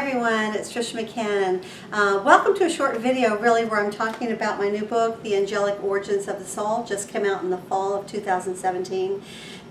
everyone, it's Tricia McCann. Welcome to a short video really where I'm talking about my new book, The Angelic Origins of the Soul. Just came out in the fall of 2017.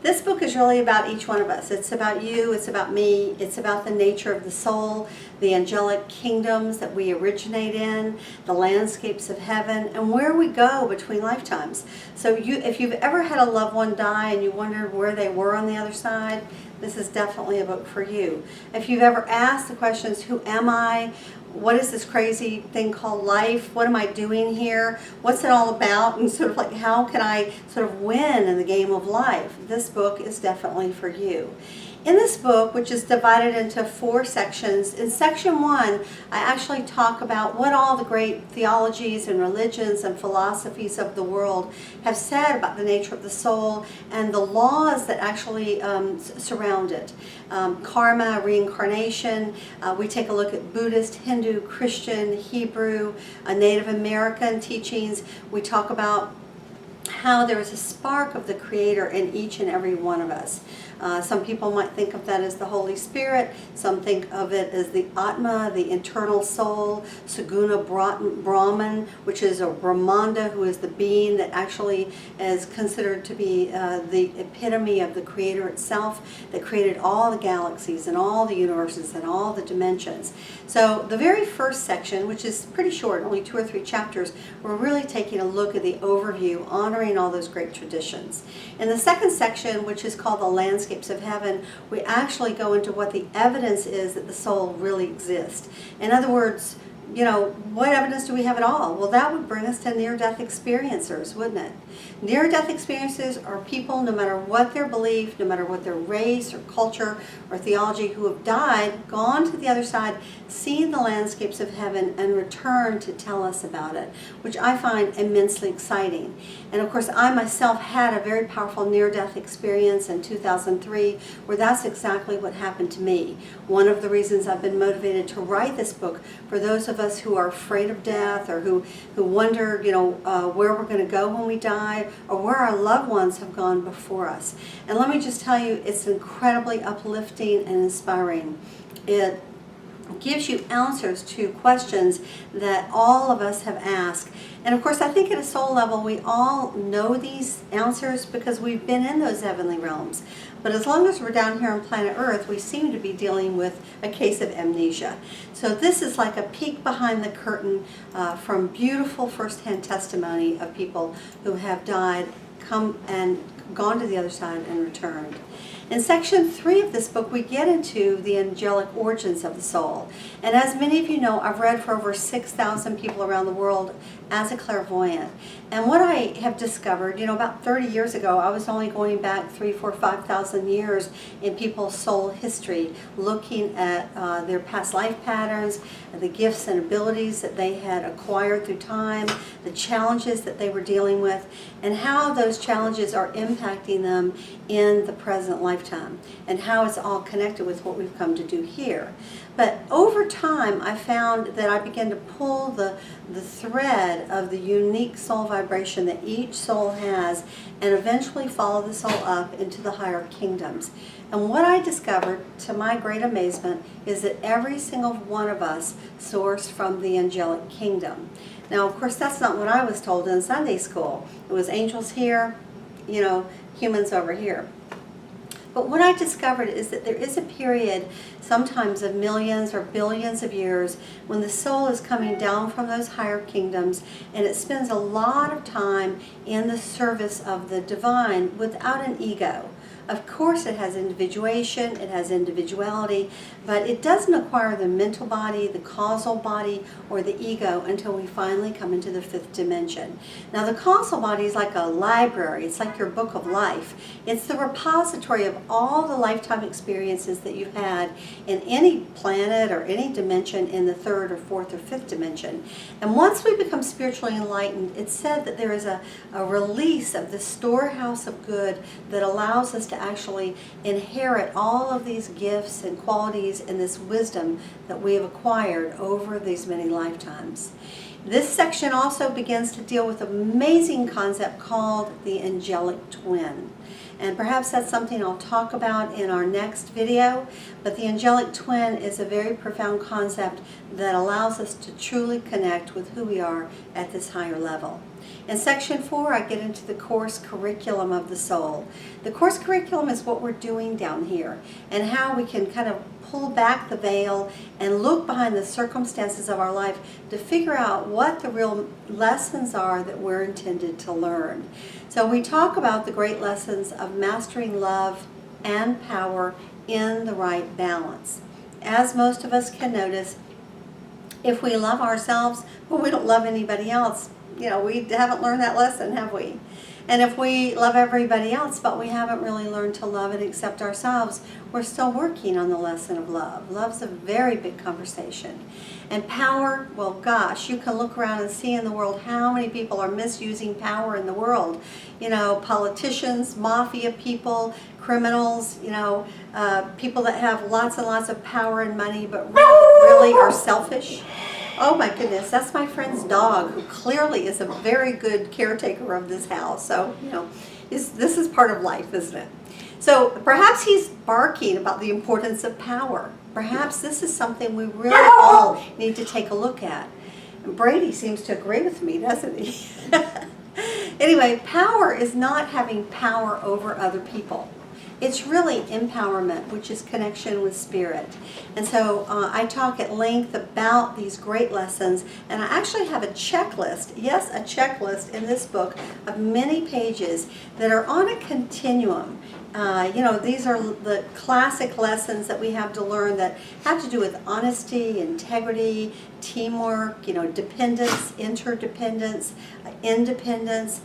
This book is really about each one of us. It's about you, it's about me, it's about the nature of the soul, the angelic kingdoms that we originate in, the landscapes of heaven, and where we go between lifetimes. So if you've ever had a loved one die and you wondered where they were on the other side, this is definitely a book for you. If you've ever asked the questions, who am I? What is this crazy thing called life? What am I doing here? What's it all about? And sort of like, how can I sort of win in the game of life? This book is definitely for you. In this book, which is divided into 4 sections, in section 1, I actually talk about what all the great theologies and religions and philosophies of the world have said about the nature of the soul and the laws that actually surround it. Karma, reincarnation, we take a look at Buddhist, Hindu, Christian, Hebrew, Native American teachings. We talk about how there is a spark of the Creator in each and every one of us. Some people might think of that as the Holy Spirit. Some think of it as the Atma, the internal soul, Saguna Brahman, which is a Brahmanda, who is the being that actually is considered to be the epitome of the Creator itself, that created all the galaxies and all the universes and all the dimensions. So the very first section, which is pretty short, only 2 or 3 chapters, we're really taking a look at the overview, honoring all those great traditions. In the second section, which is called the Landscapes of Heaven, we actually go into what the evidence is that the soul really exists. In other words, you know, what evidence do we have at all? Well, that would bring us to near-death experiencers, wouldn't it? Near-death experiences are people, no matter what their belief, no matter what their race or culture or theology, who have died, gone to the other side, seen the landscapes of heaven, and returned to tell us about it, which I find immensely exciting. And of course, I myself had a very powerful near-death experience in 2003, where that's exactly what happened to me. One of the reasons I've been motivated to write this book, for those of us who are afraid of death, or who wonder, you know, where we're going to go when we die, or where our loved ones have gone before us. And let me just tell you, it's incredibly uplifting and inspiring. It gives you answers to questions that all of us have asked. And of course, I think at a soul level, we all know these answers because we've been in those heavenly realms. But as long as we're down here on planet Earth, we seem to be dealing with a case of amnesia. So this is like a peek behind the curtain from beautiful firsthand testimony of people who have died, come and gone to the other side and returned. In section 3 of this book, we get into the angelic origins of the soul. And as many of you know, I've read for over 6,000 people around the world as a clairvoyant. And what I have discovered, you know, about 30 years ago, I was only going back 3, 4, 5,000 years in people's soul history, looking at their past life patterns, the gifts and abilities that they had acquired through time, the challenges that they were dealing with, and how those challenges are impacting them in the present lifetime, and how it's all connected with what we've come to do here. But over time, I found that I began to pull the thread of the unique soul vibration that each soul has, and eventually follow the soul up into the higher kingdoms. And what I discovered, to my great amazement, is that every single one of us sourced from the angelic kingdom. Now, of course, that's not what I was told in Sunday school. It was angels here, you know, humans over here. But what I discovered is that there is a period, sometimes of millions or billions of years, when the soul is coming down from those higher kingdoms, and it spends a lot of time in the service of the divine without an ego. Of course, it has individuation, it has individuality, but it doesn't acquire the mental body, the causal body, or the ego until we finally come into the 5th dimension. Now, the causal body is like a library. It's like your book of life. It's the repository of all the lifetime experiences that you've had in any planet or any dimension in the 3rd or 4th or 5th dimension. And once we become spiritually enlightened, it's said that there is a release of the storehouse of good that allows us to actually inherit all of these gifts and qualities and this wisdom that we have acquired over these many lifetimes. This section also begins to deal with an amazing concept called the angelic twin. And perhaps that's something I'll talk about in our next video. But the angelic twin is a very profound concept that allows us to truly connect with who we are at this higher level. In section 4, I get into the course curriculum of the soul. The course curriculum is what we're doing down here and how we can kind of pull back the veil and look behind the circumstances of our life to figure out what the real lessons are that we're intended to learn. So we talk about the great lessons of mastering love and power in the right balance. As most of us can notice, if we love ourselves but we don't love anybody else, we haven't learned that lesson, have we? And if we love everybody else, but we haven't really learned to love and accept ourselves, we're still working on the lesson of love. Love's a very big conversation. And power, well, gosh, you can look around and see in the world how many people are misusing power in the world. Politicians, mafia people, criminals, people that have lots and lots of power and money, but really are selfish. Oh my goodness, that's my friend's dog, who clearly is a very good caretaker of this house. So, this is part of life, isn't it? So perhaps he's barking about the importance of power. Perhaps this is something we really all need to take a look at. And Brady seems to agree with me, doesn't he? Anyway, power is not having power over other people. It's really empowerment, which is connection with spirit. And so I talk at length about these great lessons, and I actually have a checklist, yes, a checklist in this book of many pages that are on a continuum. These are the classic lessons that we have to learn that have to do with honesty, integrity, teamwork, dependence, interdependence, independence,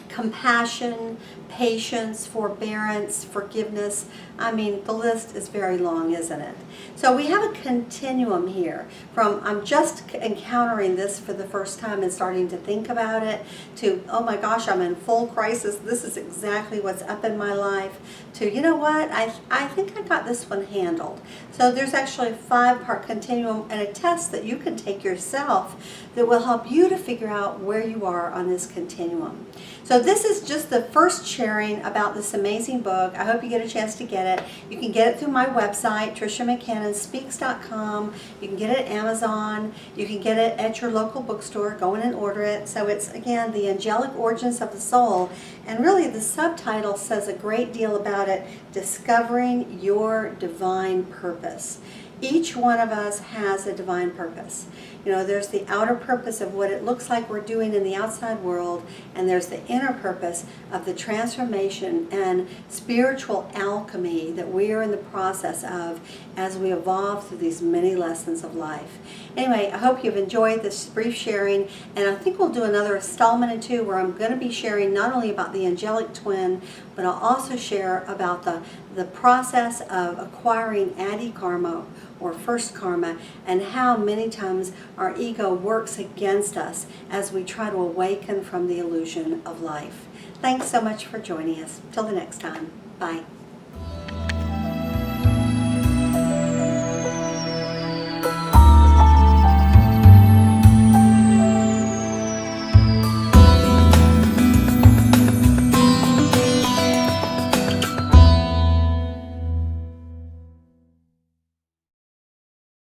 compassion, patience, forbearance, forgiveness. I mean, the list is very long, isn't it? So we have a continuum here from I'm just encountering this for the first time and starting to think about it, to, oh my gosh, I'm in full crisis. This is exactly what's up in my life, to, you know what, I think I got this one handled. So there's actually a 5-part continuum and a test that you can take yourself that will help you to figure out where you are on this continuum. So this is just the first sharing about this amazing book. I hope you get a chance to get it. You can get it through my website, TriciaMcCannonspeaks.com. You can get it at Amazon. You can get it at your local bookstore. Go in and order it. So it's, again, The Angelic Origins of the Soul. And really the subtitle says a great deal about it, Discovering Your Divine Purpose. Each one of us has a divine purpose. There's the outer purpose of what it looks like we're doing in the outside world, and there's the inner purpose of the transformation and spiritual alchemy that we are in the process of as we evolve through these many lessons of life. Anyway, I hope you've enjoyed this brief sharing, and I think we'll do another installment or two where I'm going to be sharing not only about the angelic twin, but I'll also share about the process of acquiring Adi karma, or first karma, and how many times our ego works against us as we try to awaken from the illusion of life. Thanks so much for joining us. Till the next time. Bye.